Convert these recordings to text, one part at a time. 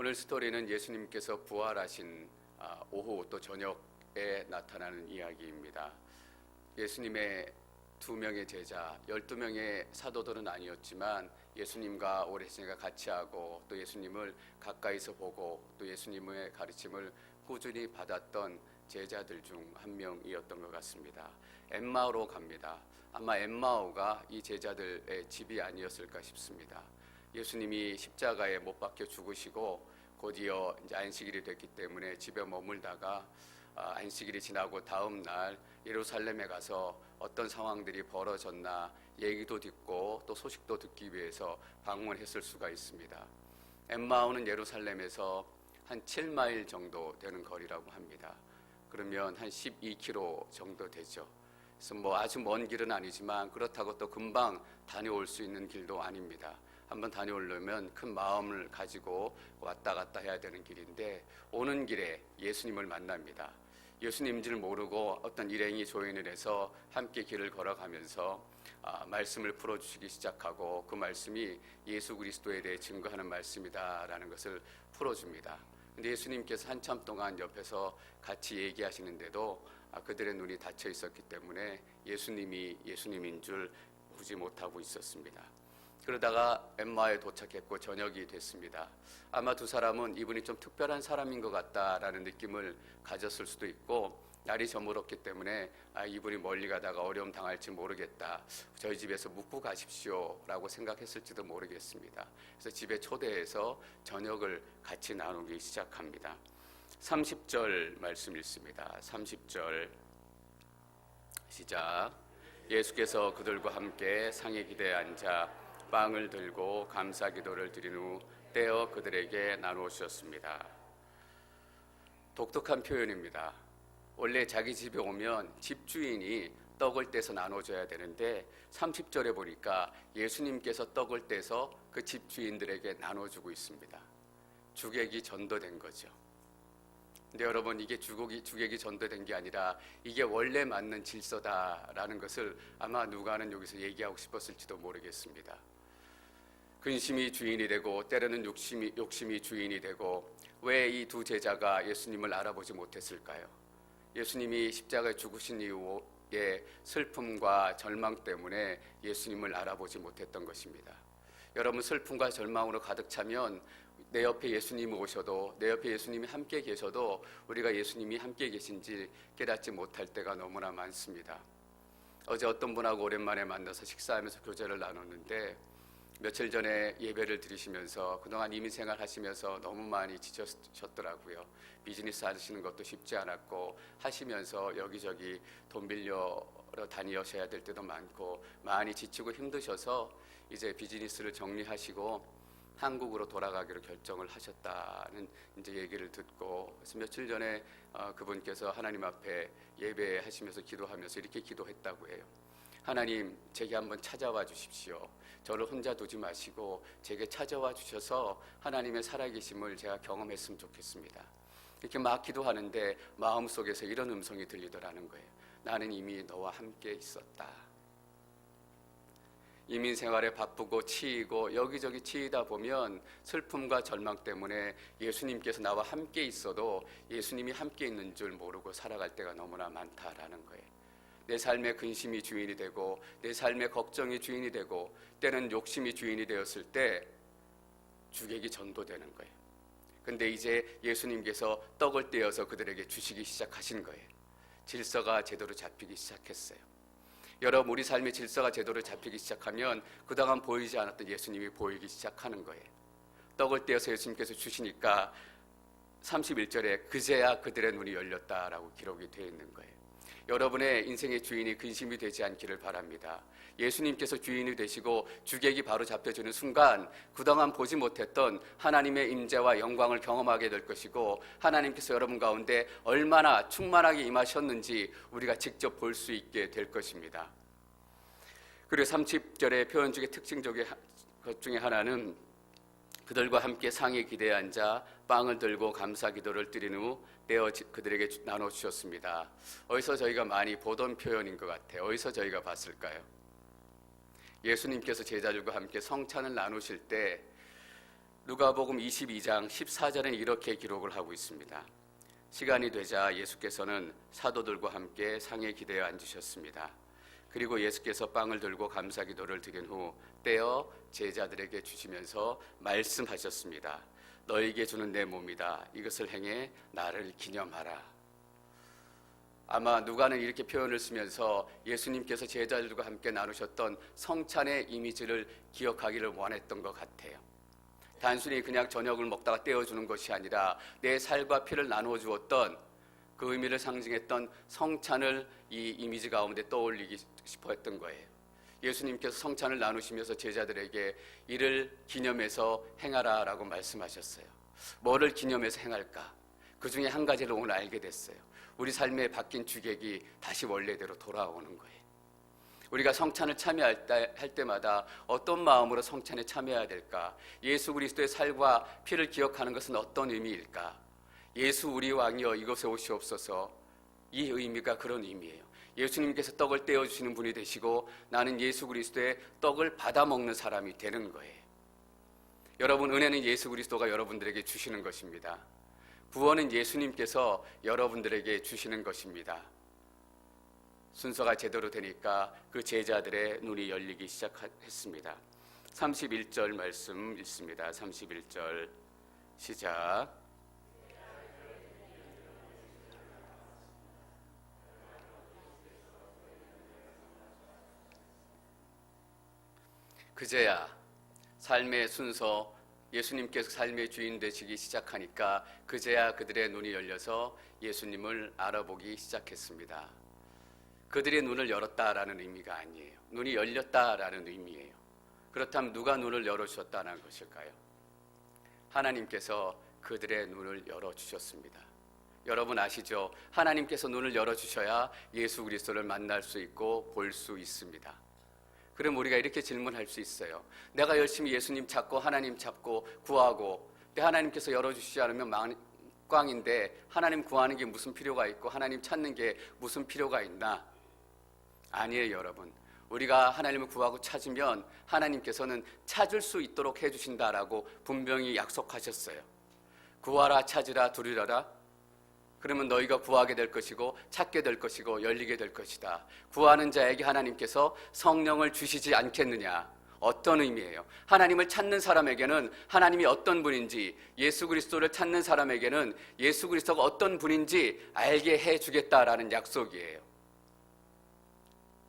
오늘 스토리는 예수님께서 부활하신 오후 또 저녁에 나타나는 이야기입니다. 예수님의 2명의 제자, 12명의 사도들은 아니었지만 예수님과 오랜 시간 같이 하고 또 예수님을 가까이서 보고 또 예수님의 가르침을 꾸준히 받았던 제자들 중 한 명이었던 것 같습니다. 엠마오로 갑니다. 아마 엠마오가 이 제자들의 집이 아니었을까 싶습니다. 예수님이 십자가에 못 박혀 죽으시고 곧이어 이제 안식일이 됐기 때문에 집에 머물다가 안식일이 지나고 다음 날 예루살렘에 가서 어떤 상황들이 벌어졌나 얘기도 듣고 또 소식도 듣기 위해서 방문했을 수가 있습니다. 엠마오는 예루살렘에서 한 7마일 정도 되는 거리라고 합니다. 그러면 한 12km 정도 되죠. 그래서 아주 먼 길은 아니지만 그렇다고 또 금방 다녀올 수 있는 길도 아닙니다. 한번 다녀오려면 큰 마음을 가지고 왔다 갔다 해야 되는 길인데 오는 길에 예수님을 만납니다. 예수님인 줄 모르고 어떤 일행이 조인을 해서 함께 길을 걸어가면서 말씀을 풀어주시기 시작하고 그 말씀이 예수 그리스도에 대해 증거하는 말씀이다라는 것을 풀어줍니다. 근데 예수님께서 한참 동안 옆에서 같이 얘기하시는데도 그들의 눈이 닫혀 있었기 때문에 예수님이 예수님인 줄 보지 못하고 있었습니다. 그러다가 엠마오에 도착했고 저녁이 됐습니다. 아마 두 사람은 이분이 좀 특별한 사람인 것 같다라는 느낌을 가졌을 수도 있고 날이 저물었기 때문에 이분이 멀리 가다가 어려움 당할지 모르겠다. 저희 집에서 묵고 가십시오 라고 생각했을지도 모르겠습니다. 그래서 집에 초대해서 저녁을 같이 나누기 시작합니다. 30절 말씀 읽습니다. 30절 시작. 예수께서 그들과 함께 상의 기대에 앉아 빵을 들고 감사 기도를 드린 후 떼어 그들에게 나누셨습니다. 독특한 표현입니다. 원래 자기 집에 오면 집주인이 떡을 떼서 나눠줘야 되는데 30절에 보니까 예수님께서 떡을 떼서 그 집주인들에게 나눠주고 있습니다. 주객이 전도된 거죠. 근데 여러분, 이게 주객이 전도된 게 아니라 이게 원래 맞는 질서다라는 것을 아마 누가는 여기서 얘기하고 싶었을지도 모르겠습니다. 근심이 주인이 되고 때로는 욕심이 주인이 되고 왜 이 두 제자가 예수님을 알아보지 못했을까요? 예수님이 십자가에 죽으신 이후에 슬픔과 절망 때문에 예수님을 알아보지 못했던 것입니다. 여러분, 슬픔과 절망으로 가득 차면 내 옆에 예수님이 오셔도 내 옆에 예수님이 함께 계셔도 우리가 예수님이 함께 계신지 깨닫지 못할 때가 너무나 많습니다. 어제 어떤 분하고 오랜만에 만나서 식사하면서 교제를 나눴는데 며칠 전에 예배를 드리시면서 그동안 이민생활 하시면서 너무 많이 지쳤더라고요. 비즈니스 하시는 것도 쉽지 않았고 하시면서 여기저기 돈 빌려 다니셔야 될 때도 많고 많이 지치고 힘드셔서 이제 비즈니스를 정리하시고 한국으로 돌아가기로 결정을 하셨다는 이제 얘기를 듣고, 그래서 며칠 전에 그분께서 하나님 앞에 예배하시면서 기도하면서 이렇게 기도했다고 해요. 하나님, 제게 한번 찾아와 주십시오. 저를 혼자 두지 마시고 제게 찾아와 주셔서 하나님의 살아계심을 제가 경험했으면 좋겠습니다. 이렇게 막 기도하는데 마음속에서 이런 음성이 들리더라는 거예요. 나는 이미 너와 함께 있었다. 이민 생활에 바쁘고 치이고 여기저기 치이다 보면 슬픔과 절망 때문에 예수님께서 나와 함께 있어도 예수님이 함께 있는 줄 모르고 살아갈 때가 너무나 많다라는 거예요. 내 삶의 근심이 주인이 되고 내 삶의 걱정이 주인이 되고 때는 욕심이 주인이 되었을 때 주객이 전도되는 거예요. 근데 이제 예수님께서 떡을 떼어서 그들에게 주시기 시작하신 거예요. 질서가 제대로 잡히기 시작했어요. 여러분, 우리 삶의 질서가 제대로 잡히기 시작하면 그동안 보이지 않았던 예수님이 보이기 시작하는 거예요. 떡을 떼어서 예수님께서 주시니까 31절에 그제야 그들의 눈이 열렸다라고 기록이 되어 있는 거예요. 여러분의 인생의 주인이 근심이 되지 않기를 바랍니다. 예수님께서 주인이 되시고 주객이 바로 잡혀지는 순간 그동안 보지 못했던 하나님의 임재와 영광을 경험하게 될 것이고 하나님께서 여러분 가운데 얼마나 충만하게 임하셨는지 우리가 직접 볼 수 있게 될 것입니다. 그리고 30절의 표현 중에 특징적인 것 중에 하나는 그들과 함께 상의 기대에 앉아 빵을 들고 감사 기도를 드린 후 떼어 그들에게 나눠주셨습니다. 어디서 저희가 많이 보던 표현인 것 같아요. 어디서 저희가 봤을까요? 예수님께서 제자들과 함께 성찬을 나누실 때 누가복음 22장 14절에는 이렇게 기록을 하고 있습니다. 시간이 되자 예수께서는 사도들과 함께 상에 기대어 앉으셨습니다. 그리고 예수께서 빵을 들고 감사기도를 드린 후 떼어 제자들에게 주시면서 말씀하셨습니다. 너에게 주는 내 몸이다. 이것을 행해 나를 기념하라. 아마 누가는 이렇게 표현을 쓰면서 예수님께서 제자들과 함께 나누셨던 성찬의 이미지를 기억하기를 원했던 것 같아요. 단순히 그냥 저녁을 먹다가 떼어주는 것이 아니라 내 살과 피를 나누어 주었던 그 의미를 상징했던 성찬을 이 이미지 가운데 떠올리기 싶어 했던 거예요. 예수님께서 성찬을 나누시면서 제자들에게 이를 기념해서 행하라 라고 말씀하셨어요. 뭐를 기념해서 행할까? 그 중에 한 가지를 오늘 알게 됐어요. 우리 삶에 바뀐 주객이 다시 원래대로 돌아오는 거예요. 우리가 성찬을 참여할 때마다 어떤 마음으로 성찬에 참여해야 될까? 예수 그리스도의 살과 피를 기억하는 것은 어떤 의미일까? 예수 우리 왕이여 이곳에 오시옵소서. 이 의미가 그런 의미예요. 예수님께서 떡을 떼어주시는 분이 되시고 나는 예수 그리스도의 떡을 받아먹는 사람이 되는 거예요. 여러분, 은혜는 예수 그리스도가 여러분들에게 주시는 것입니다. 구원은 예수님께서 여러분들에게 주시는 것입니다. 순서가 제대로 되니까 그 제자들의 눈이 열리기 시작했습니다. 31절 말씀 읽습니다. 31절 시작. 그제야 삶의 순서, 예수님께서 삶의 주인 되시기 시작하니까 그제야 그들의 눈이 열려서 예수님을 알아보기 시작했습니다. 그들의 눈을 열었다라는 의미가 아니에요. 눈이 열렸다라는 의미예요. 그렇다면 누가 눈을 열어주셨다는 것일까요? 하나님께서 그들의 눈을 열어주셨습니다. 여러분 아시죠? 하나님께서 눈을 열어주셔야 예수 그리스도를 만날 수 있고 볼 수 있습니다. 그럼 우리가 이렇게 질문할 수 있어요. 내가 열심히 예수님 찾고 하나님 찾고 구하고 근데 하나님께서 열어주시지 않으면 꽝인데 하나님 구하는 게 무슨 필요가 있고 하나님 찾는 게 무슨 필요가 있나? 아니에요, 여러분. 우리가 하나님을 구하고 찾으면 하나님께서는 찾을 수 있도록 해주신다라고 분명히 약속하셨어요. 구하라 찾으라 두리라라. 그러면 너희가 구하게 될 것이고 찾게 될 것이고 열리게 될 것이다. 구하는 자에게 하나님께서 성령을 주시지 않겠느냐? 어떤 의미예요? 하나님을 찾는 사람에게는 하나님이 어떤 분인지, 예수 그리스도를 찾는 사람에게는 예수 그리스도가 어떤 분인지 알게 해주겠다라는 약속이에요.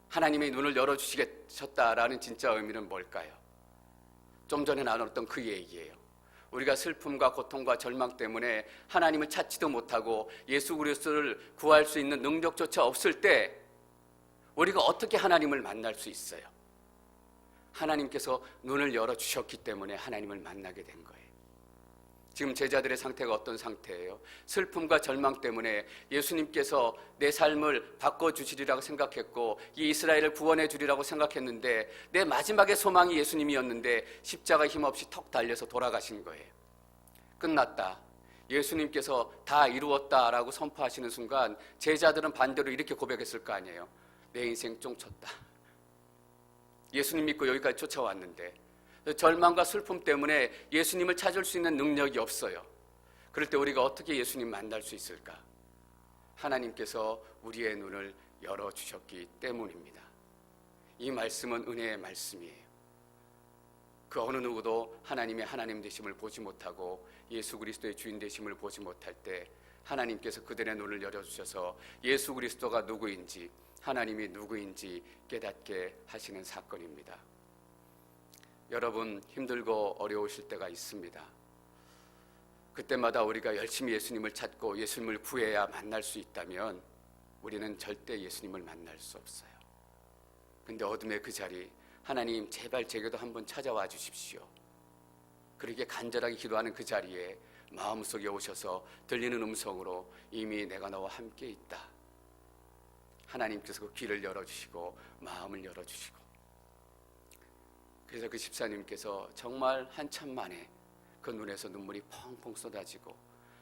하나님이 눈을 열어주시겠다라는 진짜 의미는 뭘까요? 좀 전에 나눴던 그 얘기예요. 우리가 슬픔과 고통과 절망 때문에 하나님을 찾지도 못하고 예수 그리스도를 구할 수 있는 능력조차 없을 때 우리가 어떻게 하나님을 만날 수 있어요? 하나님께서 눈을 열어주셨기 때문에 하나님을 만나게 된 거예요. 지금 제자들의 상태가 어떤 상태예요? 슬픔과 절망 때문에 예수님께서 내 삶을 바꿔주시리라고 생각했고 이 이스라엘을 구원해 주리라고 생각했는데 내 마지막의 소망이 예수님이었는데 십자가 힘없이 턱 달려서 돌아가신 거예요. 끝났다. 예수님께서 다 이루었다라고 선포하시는 순간 제자들은 반대로 이렇게 고백했을 거 아니에요. 내 인생 쫑쳤다. 예수님 믿고 여기까지 쫓아왔는데 절망과 슬픔 때문에 예수님을 찾을 수 있는 능력이 없어요. 그럴 때 우리가 어떻게 예수님 만날 수 있을까? 하나님께서 우리의 눈을 열어주셨기 때문입니다. 이 말씀은 은혜의 말씀이에요. 그 어느 누구도 하나님의 하나님 되심을 보지 못하고 예수 그리스도의 주인 되심을 보지 못할 때 하나님께서 그들의 눈을 열어주셔서 예수 그리스도가 누구인지 하나님이 누구인지 깨닫게 하시는 사건입니다. 여러분 힘들고 어려우실 때가 있습니다. 그때마다 우리가 열심히 예수님을 찾고 예수님을 구해야 만날 수 있다면 우리는 절대 예수님을 만날 수 없어요. 근데 어둠의 그 자리, 하나님 제발 제게도 한번 찾아와 주십시오. 그렇게 간절하게 기도하는 그 자리에 마음속에 오셔서 들리는 음성으로 이미 내가 너와 함께 있다. 하나님께서 그 귀를 열어주시고 마음을 열어주시고 그래서 그 집사님께서 정말 한참 만에 그 눈에서 눈물이 펑펑 쏟아지고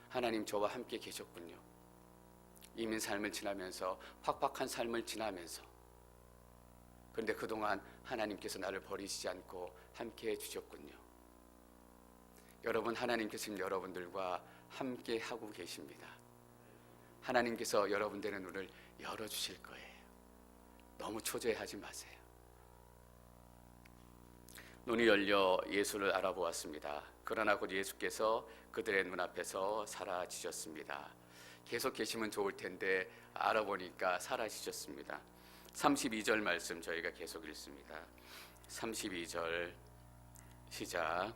하나님 저와 함께 계셨군요. 이민 삶을 지나면서 팍팍한 삶을 지나면서 그런데 그동안 하나님께서 나를 버리시지 않고 함께 해주셨군요. 여러분, 하나님께서 지금 여러분들과 함께 하고 계십니다. 하나님께서 여러분들의 눈을 열어주실 거예요. 너무 초조해하지 마세요. 눈이 열려 예수를 알아보았습니다. 그러나 곧 예수께서 그들의 눈앞에서 사라지셨습니다. 계속 계시면 좋을 텐데 알아보니까 사라지셨습니다. 32절 말씀 저희가 계속 읽습니다. 32절 시작.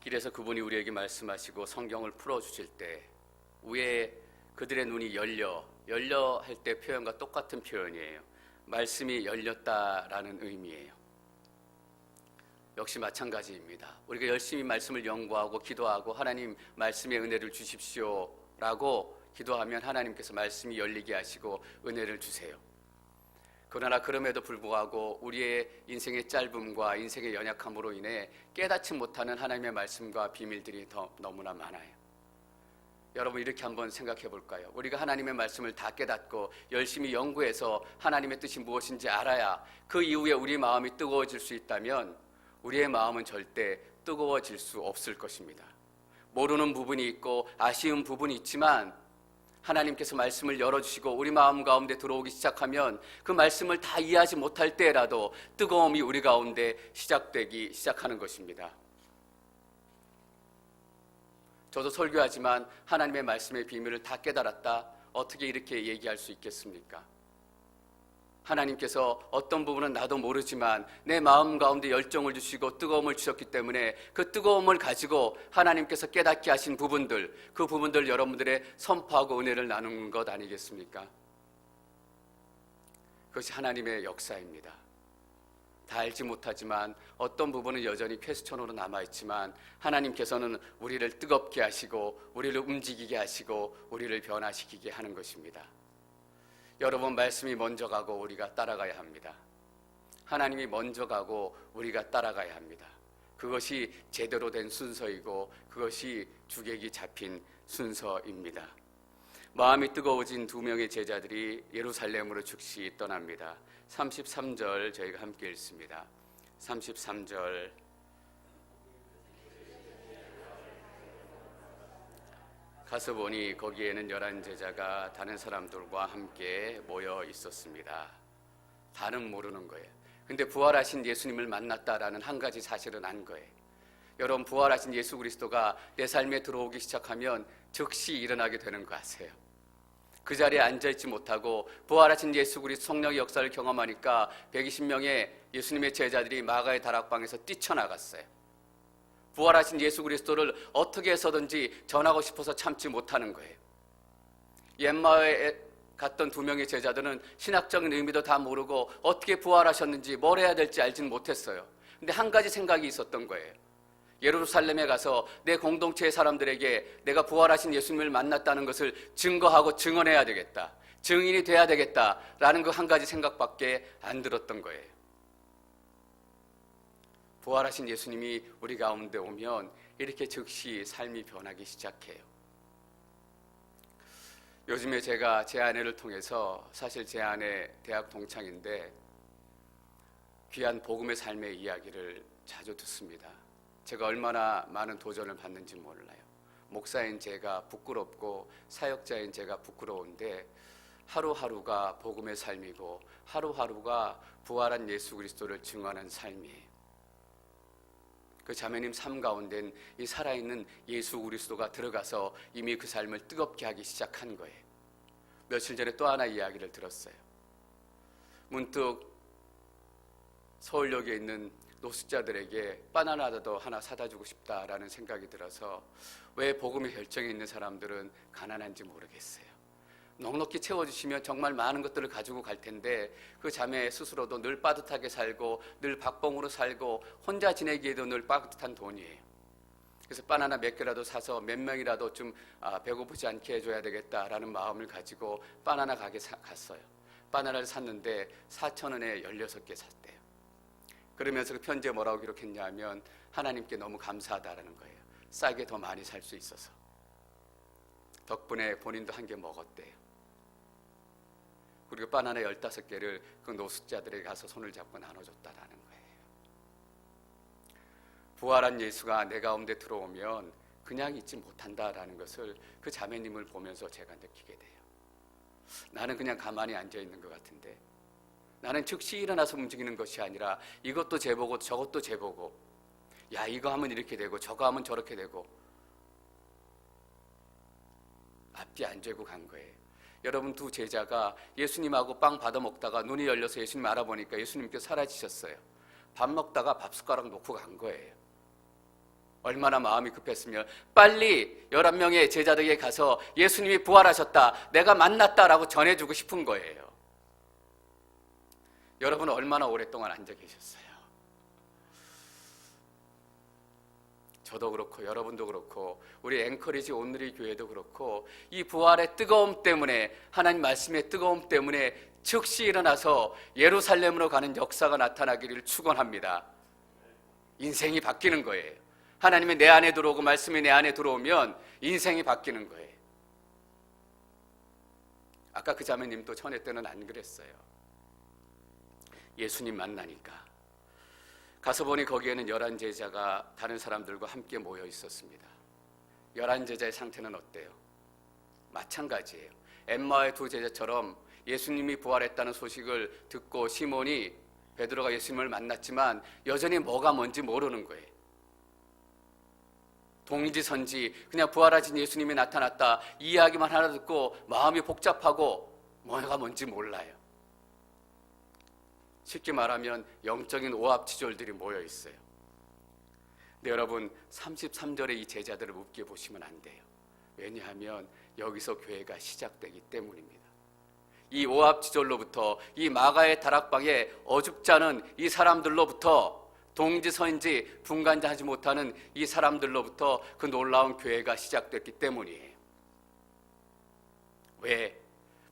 길에서 그분이 우리에게 말씀하시고 성경을 풀어주실 때 위에 그들의 눈이 열려 할 때 표현과 똑같은 표현이에요. 말씀이 열렸다라는 의미예요. 역시 마찬가지입니다. 우리가 열심히 말씀을 연구하고 기도하고 하나님 말씀의 은혜를 주십시오라고 기도하면 하나님께서 말씀이 열리게 하시고 은혜를 주세요. 그러나 그럼에도 불구하고 우리의 인생의 짧음과 인생의 연약함으로 인해 깨닫지 못하는 하나님의 말씀과 비밀들이 너무나 많아요. 여러분, 이렇게 한번 생각해 볼까요? 우리가 하나님의 말씀을 다 깨닫고 열심히 연구해서 하나님의 뜻이 무엇인지 알아야 그 이후에 우리 마음이 뜨거워질 수 있다면 우리의 마음은 절대 뜨거워질 수 없을 것입니다. 모르는 부분이 있고 아쉬운 부분이 있지만 하나님께서 말씀을 열어주시고 우리 마음 가운데 들어오기 시작하면 그 말씀을 다 이해하지 못할 때라도 뜨거움이 우리 가운데 시작하는 것입니다. 저도 설교하지만 하나님의 말씀의 비밀을 다 깨달았다. 어떻게 이렇게 얘기할 수 있겠습니까? 하나님께서 어떤 부분은 나도 모르지만 내 마음 가운데 열정을 주시고 뜨거움을 주셨기 때문에 그 뜨거움을 가지고 하나님께서 깨닫게 하신 부분들, 그 부분들 여러분들의 선포하고 은혜를 나누는 것 아니겠습니까? 그것이 하나님의 역사입니다. 다 알지 못하지만 어떤 부분은 여전히 퀘스천으로 남아있지만 하나님께서는 우리를 뜨겁게 하시고 우리를 움직이게 하시고 우리를 변화시키게 하는 것입니다. 여러분, 말씀이 먼저 가고 우리가 따라가야 합니다. 하나님이 먼저 가고 우리가 따라가야 합니다. 그것이 제대로 된 순서이고 그것이 주객이 잡힌 순서입니다. 마음이 뜨거워진 두 명의 제자들이 예루살렘으로 즉시 떠납니다. 33절 저희가 함께 읽습니다. 33절 가서 보니 거기에는 11제자가 다른 사람들과 함께 모여 있었습니다. 다는 모르는 거예요. 근데 부활하신 예수님을 만났다라는 한 가지 사실은 안 거예요. 여러분, 부활하신 예수 그리스도가 내 삶에 들어오기 시작하면 즉시 일어나게 되는 거 아세요? 그 자리에 앉아있지 못하고 부활하신 예수 그리스도 성령의 역사를 경험하니까 120명의 예수님의 제자들이 마가의 다락방에서 뛰쳐나갔어요. 부활하신 예수 그리스도를 어떻게 해서든지 전하고 싶어서 참지 못하는 거예요. 옛마을에 갔던 두 명의 제자들은 신학적인 의미도 다 모르고 어떻게 부활하셨는지 뭘 해야 될지 알지는 못했어요. 근데 한 가지 생각이 있었던 거예요. 예루살렘에 가서 내 공동체의 사람들에게 내가 부활하신 예수님을 만났다는 것을 증거하고 증언해야 되겠다. 증인이 돼야 되겠다라는 그 한 가지 생각밖에 안 들었던 거예요. 부활하신 예수님이 우리 가운데 오면 이렇게 즉시 삶이 변하기 시작해요. 요즘에 제가 제 아내를 통해서, 사실 제 아내 대학 동창인데 귀한 복음의 삶의 이야기를 자주 듣습니다. 제가 얼마나 많은 도전을 받는지 몰라요. 목사인 제가 부끄럽고 사역자인 제가 부끄러운데 하루하루가 복음의 삶이고 하루하루가 부활한 예수 그리스도를 증언하는 삶이에요. 그 자매님 삶 가운데는 이 살아있는 예수 그리스도가 들어가서 이미 그 삶을 뜨겁게 하기 시작한 거예요. 며칠 전에 또 하나 이야기를 들었어요. 문득 서울역에 있는 노숙자들에게 바나나라도 하나 사다 주고 싶다라는 생각이 들어서 왜 복음의 혈정에 있는 사람들은 가난한지 모르겠어요. 넉넉히 채워주시면 정말 많은 것들을 가지고 갈 텐데 그 자매 스스로도 늘 빠듯하게 살고 늘 박봉으로 살고 혼자 지내기에도 늘 빠듯한 돈이에요. 그래서 바나나 몇 개라도 사서 몇 명이라도 좀 배고프지 않게 해줘야 되겠다라는 마음을 가지고 바나나 가게 갔어요. 바나나를 샀는데 4,000원에 16개 샀대요. 그러면서 그 편지에 뭐라고 기록했냐면 하나님께 너무 감사하다라는 거예요. 싸게 더 많이 살 수 있어서. 덕분에 본인도 한 개 먹었대요. 그리고 바나나 15개를 그 노숙자들에게 가서 손을 잡고 나눠줬다라는 거예요. 부활한 예수가 내 가운데 들어오면 그냥 있지 못한다라는 것을 그 자매님을 보면서 제가 느끼게 돼요. 나는 그냥 가만히 앉아있는 것 같은데, 나는 즉시 일어나서 움직이는 것이 아니라 이것도 재보고 저것도 재보고, 야 이거 하면 이렇게 되고 저거 하면 저렇게 되고, 앞뒤 안 재고 간 거예요. 여러분, 두 제자가 예수님하고 빵 받아 먹다가 눈이 열려서 예수님 알아보니까 예수님께서 사라지셨어요. 밥 먹다가 밥 숟가락 놓고 간 거예요. 얼마나 마음이 급했으면 빨리 11명의 제자들에게 가서 예수님이 부활하셨다, 내가 만났다라고 전해주고 싶은 거예요. 여러분은 얼마나 오랫동안 앉아 계셨어요? 저도 그렇고 여러분도 그렇고 우리 앵커리지 온누리 교회도 그렇고 이 부활의 뜨거움 때문에, 하나님 말씀의 뜨거움 때문에 즉시 일어나서 예루살렘으로 가는 역사가 나타나기를 축원합니다. 인생이 바뀌는 거예요. 하나님이 내 안에 들어오고 말씀이 내 안에 들어오면 인생이 바뀌는 거예요. 아까 그 자매님도 전에 때는 안 그랬어요. 예수님 만나니까 가서 보니 거기에는 11제자가 다른 사람들과 함께 모여 있었습니다. 11제자의 상태는 어때요? 마찬가지예요. 엠마오의 두 제자처럼 예수님이 부활했다는 소식을 듣고 시몬이, 베드로가 예수님을 만났지만 여전히 뭐가 뭔지 모르는 거예요. 동지선지 그냥 부활하신 예수님이 나타났다, 이 이야기만 하나 듣고 마음이 복잡하고 뭐가 뭔지 몰라요. 쉽게 말하면 영적인 오합지졸들이 모여 있어요. 근데 여러분, 33절에 이 제자들을 웃게 보시면 안 돼요. 왜냐하면 여기서 교회가 시작되기 때문입니다. 이 오합지졸로부터, 이 마가의 다락방에 어줍지 않은 이 사람들로부터, 동지서인지 분간하지 못하는 이 사람들로부터 그 놀라운 교회가 시작됐기 때문이에요. 왜?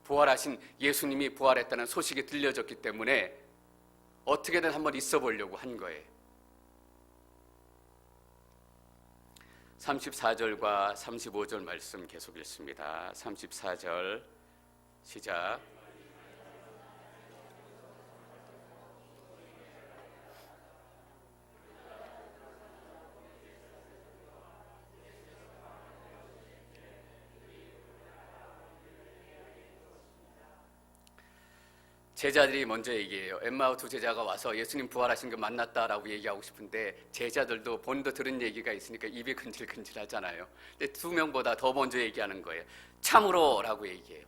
부활하신 예수님이 부활했다는 소식이 들려졌기 때문에 어떻게든 한번 있어 보려고 한 거예요. 34절과 35절 말씀 계속 읽습니다. 34절 시작. 제자들이 먼저 얘기해요. 엠마오 두 제자가 와서 예수님 부활하신 거 만났다라고 얘기하고 싶은데 제자들도 본인도 들은 얘기가 있으니까 입이 근질근질하잖아요. 근데 두 명보다 더 먼저 얘기하는 거예요. 참으로라고 얘기해요.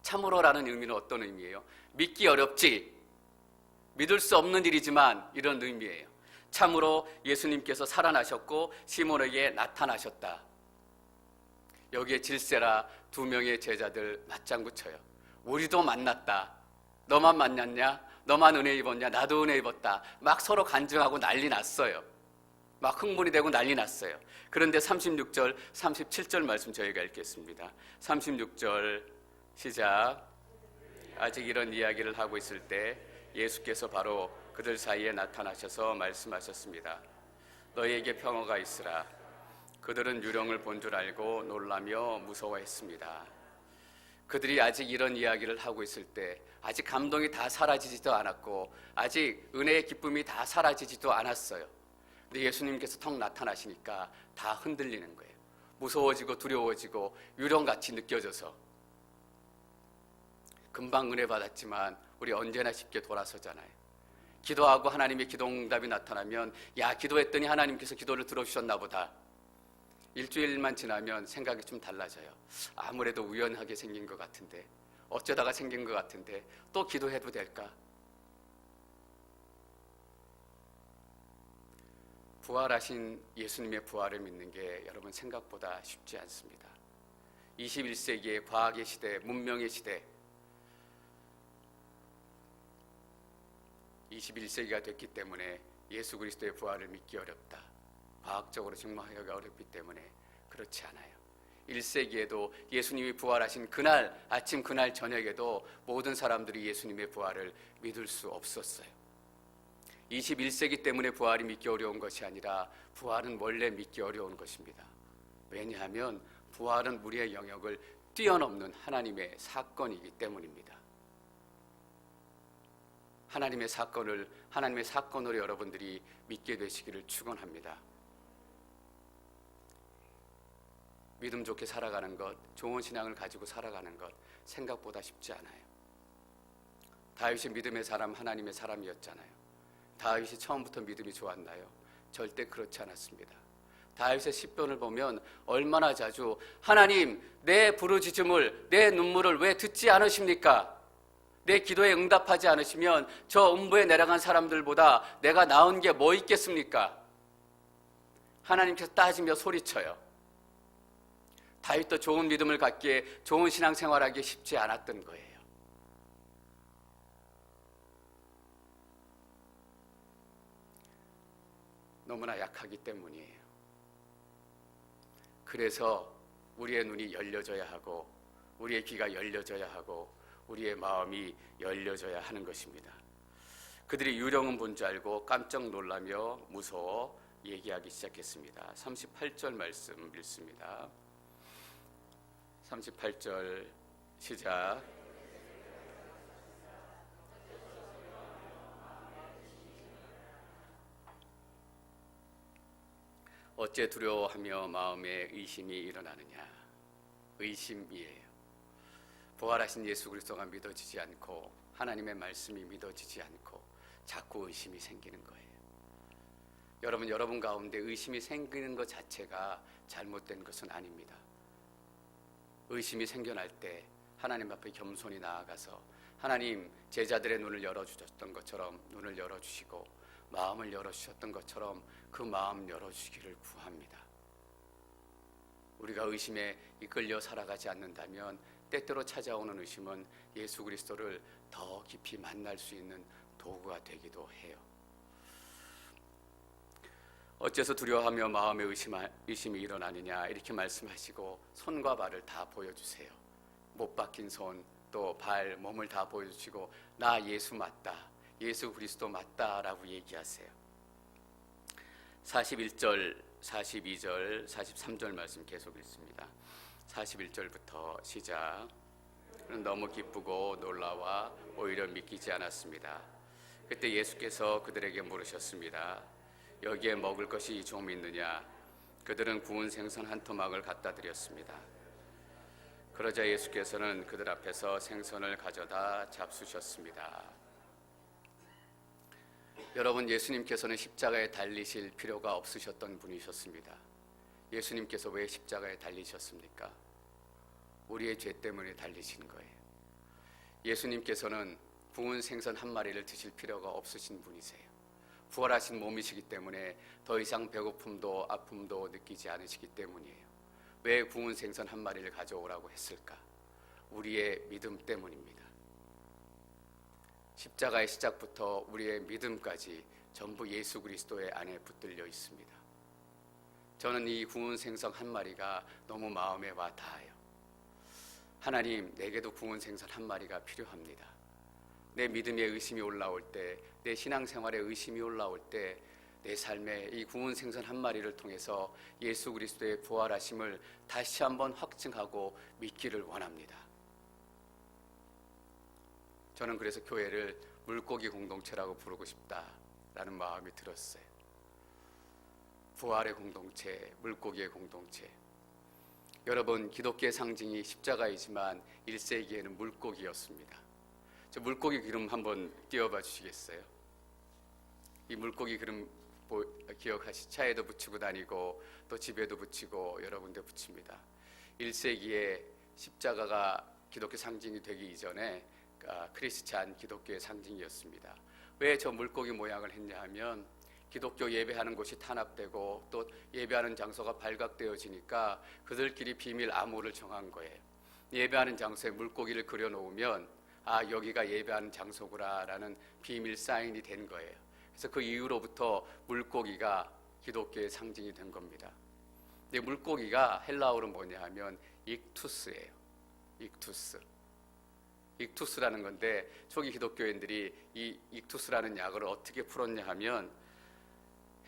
참으로라는 의미는 어떤 의미예요? 믿기 어렵지, 믿을 수 없는 일이지만 이런 의미예요. 참으로 예수님께서 살아나셨고 시몬에게 나타나셨다. 여기에 질세라 두 명의 제자들 맞장구 쳐요. 우리도 만났다. 너만 만났냐? 너만 은혜 입었냐? 나도 은혜 입었다. 막 서로 간증하고 난리 났어요. 막 흥분이 되고 난리 났어요. 그런데 36절, 37절 말씀 저희가 읽겠습니다. 36절 시작. 아직 이런 이야기를 하고 있을 때 예수께서 바로 그들 사이에 나타나셔서 말씀하셨습니다. 너희에게 평화가 있으라. 그들은 유령을 본 줄 알고 놀라며 무서워했습니다. 그들이 아직 이런 이야기를 하고 있을 때 아직 감동이 다 사라지지도 않았고 아직 은혜의 기쁨이 다 사라지지도 않았어요. 근데 예수님께서 턱 나타나시니까 다 흔들리는 거예요. 무서워지고 두려워지고 유령같이 느껴져서. 금방 은혜 받았지만 우리 언제나 쉽게 돌아서잖아요. 기도하고 하나님의 기도응답이 나타나면 야, 기도했더니 하나님께서 기도를 들어주셨나 보다. 일주일만 지나면 생각이 좀 달라져요. 아무래도 우연하게 생긴 것 같은데, 어쩌다가 생긴 것 같은데 또 기도해도 될까? 부활하신 예수님의 부활을 믿는 게 여러분 생각보다 쉽지 않습니다. 21세기의 과학의 시대, 문명의 시대, 21세기가 됐기 때문에 예수 그리스도의 부활을 믿기 어렵다. 과학적으로 증명하기가 어렵기 때문에 그렇지 않아요. 1세기에도 예수님이 부활하신 그날 아침, 그날 저녁에도 모든 사람들이 예수님의 부활을 믿을 수 없었어요. 21세기 때문에 부활이 믿기 어려운 것이 아니라 부활은 원래 믿기 어려운 것입니다. 왜냐하면 부활은 우리의 영역을 뛰어넘는 하나님의 사건이기 때문입니다. 하나님의 사건으로 여러분들이 믿게 되시기를 축원합니다. 믿음 좋게 살아가는 것, 좋은 신앙을 가지고 살아가는 것 생각보다 쉽지 않아요. 다윗이 믿음의 사람, 하나님의 사람이었잖아요. 다윗이 처음부터 믿음이 좋았나요? 절대 그렇지 않았습니다. 다윗의 시편을 보면 얼마나 자주 하나님, 내 부르짖음을, 내 눈물을 왜 듣지 않으십니까? 내 기도에 응답하지 않으시면 저 음부에 내려간 사람들보다 내가 나은 게 뭐 있겠습니까? 하나님께서 따지며 소리쳐요. 다윗도 좋은 믿음을 갖기에, 좋은 신앙생활하기 쉽지 않았던 거예요. 너무나 약하기 때문이에요. 그래서 우리의 눈이 열려져야 하고, 우리의 귀가 열려져야 하고, 우리의 마음이 열려져야 하는 것입니다. 그들이 유령은 본 줄 알고 깜짝 놀라며 무서워 얘기하기 시작했습니다. 38절 말씀 읽습니다. 38절 시작. 어째 두려워하며 마음에 의심이 일어나느냐. 의심이에요. 부활하신 예수 그리스도가 믿어지지 않고 하나님의 말씀이 믿어지지 않고 자꾸 의심이 생기는 거예요. 여러분 가운데 의심이 생기는 것 자체가 잘못된 것은 아닙니다. 의심이 생겨날 때 하나님 앞에 겸손히 나아가서 하나님, 제자들의 눈을 열어주셨던 것처럼 눈을 열어주시고 마음을 열어주셨던 것처럼 그 마음 열어주시기를 구합니다. 우리가 의심에 이끌려 살아가지 않는다면 때때로 찾아오는 의심은 예수 그리스도를 더 깊이 만날 수 있는 도구가 되기도 해요. 어째서 두려워하며 마음에 의심이 일어나느냐 이렇게 말씀하시고 손과 발을 다 보여주세요. 못 박힌 손, 또 발, 몸을 다 보여주시고 나 예수 맞다, 예수 그리스도 맞다 라고 얘기하세요. 41절, 42절, 43절 말씀 계속 읽습니다. 41절부터 시작. 너무 기쁘고 놀라와 오히려 믿기지 않았습니다. 그때 예수께서 그들에게 물으셨습니다. 여기에 먹을 것이 좀 있느냐? 그들은 구운 생선 한 토막을 갖다 드렸습니다. 그러자 예수께서는 그들 앞에서 생선을 가져다 잡수셨습니다. 여러분, 예수님께서는 십자가에 달리실 필요가 없으셨던 분이셨습니다. 예수님께서 왜 십자가에 달리셨습니까? 우리의 죄 때문에 달리신 거예요. 예수님께서는 구운 생선 한 마리를 드실 필요가 없으신 분이세요. 부활하신 몸이시기 때문에 더 이상 배고픔도 아픔도 느끼지 않으시기 때문이에요. 왜 구운 생선 한 마리를 가져오라고 했을까? 우리의 믿음 때문입니다. 십자가의 시작부터 우리의 믿음까지 전부 예수 그리스도의 안에 붙들려 있습니다. 저는 이 구운 생선 한 마리가 너무 마음에 와 닿아요. 하나님, 내게도 구운 생선 한 마리가 필요합니다. 내 믿음에 의심이 올라올 때, 내 신앙생활에 의심이 올라올 때 내 삶에 이 구운 생선 한 마리를 통해서 예수 그리스도의 부활하심을 다시 한번 확증하고 믿기를 원합니다. 저는 그래서 교회를 물고기 공동체라고 부르고 싶다라는 마음이 들었어요. 부활의 공동체, 물고기의 공동체. 여러분, 기독교의 상징이 십자가이지만 1세기에는 물고기였습니다. 저 물고기 그림 한번 띄워봐 주시겠어요? 이 물고기 그림 기억하시, 차에도 붙이고 다니고 또 집에도 붙이고 여러 군데 붙입니다. 1세기에 십자가가 기독교 상징이 되기 이전에 크리스찬 기독교의 상징이었습니다. 왜 저 물고기 모양을 했냐 하면 기독교 예배하는 곳이 탄압되고 또 예배하는 장소가 발각되어지니까 그들끼리 비밀 암호를 정한 거예요. 예배하는 장소에 물고기를 그려놓으면 여기가 예배하는 장소구나라는 비밀 사인이 된 거예요. 그래서 그 이후로부터 물고기가 기독교의 상징이 된 겁니다. 근데 물고기가 헬라어로 뭐냐 하면 익투스예요. 익투스. 익투스라는 건데 초기 기독교인들이 이 익투스라는 약어를 어떻게 풀었냐 하면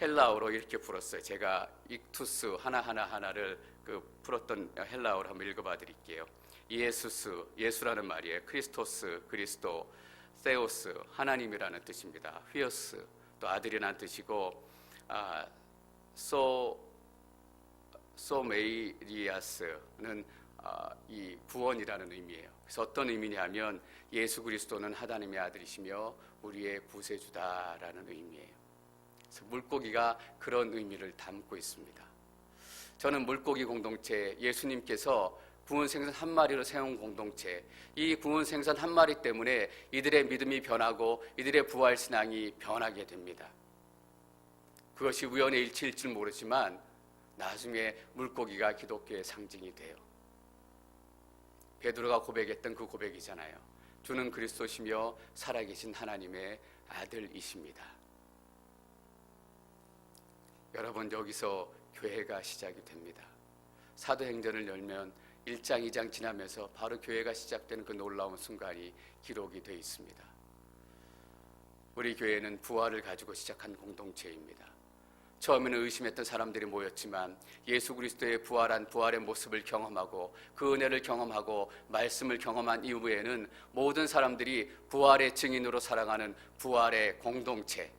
헬라어로 이렇게 풀었어요. 제가 익투스 하나를 그 풀었던 헬라어를 한번 읽어봐 드릴게요. 예수스, 예수라는 말이에요. 크리스토스, 그리스도, 세오스, 하나님이라는 뜻입니다. 휘어스, 또 아들이라는 뜻이고, 소메이리아스는 이 구원이라는 의미예요. 그래서 어떤 의미냐면 예수 그리스도는 하나님의 아들이시며 우리의 구세주다라는 의미예요. 그래서 물고기가 그런 의미를 담고 있습니다. 저는 물고기 공동체, 예수님께서 구원 생선 한 마리로 세운 공동체, 이 구원 생선 한 마리 때문에 이들의 믿음이 변하고 이들의 부활 신앙이 변하게 됩니다. 그것이 우연의 일치일 줄 모르지만 나중에 물고기가 기독교의 상징이 돼요. 베드로가 고백했던 그 고백이잖아요. 주는 그리스도시며 살아계신 하나님의 아들이십니다. 여러분, 여기서 교회가 시작이 됩니다. 사도행전을 열면 1장, 2장 지나면서 바로 교회가 시작되는 그 놀라운 순간이 기록이 되어 있습니다. 우리 교회는 부활을 가지고 시작한 공동체입니다. 처음에는 의심했던 사람들이 모였지만 예수 그리스도의 부활한 부활의 모습을 경험하고 그 은혜를 경험하고 말씀을 경험한 이후에는 모든 사람들이 부활의 증인으로 살아가는 부활의 공동체.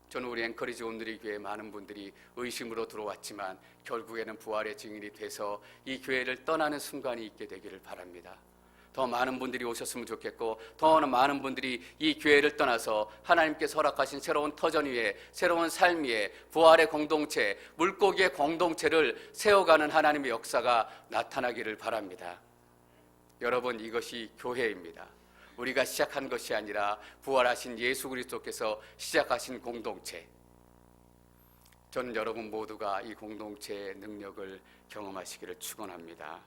저는 우리 앵커리지 온누리 교회 많은 분들이 의심으로 들어왔지만 결국에는 부활의 증인이 돼서 이 교회를 떠나는 순간이 있게 되기를 바랍니다. 더 많은 분들이 오셨으면 좋겠고 더 많은 분들이 이 교회를 떠나서 하나님께서 허락하신 새로운 터전 위에 새로운 삶 위에 부활의 공동체, 물고기의 공동체를 세워가는 하나님의 역사가 나타나기를 바랍니다. 여러분, 이것이 교회입니다. 우리가 시작한 것이 아니라 부활하신 예수 그리스도께서 시작하신 공동체. 저는 여러분 모두가 이 공동체의 능력을 경험하시기를 축원합니다.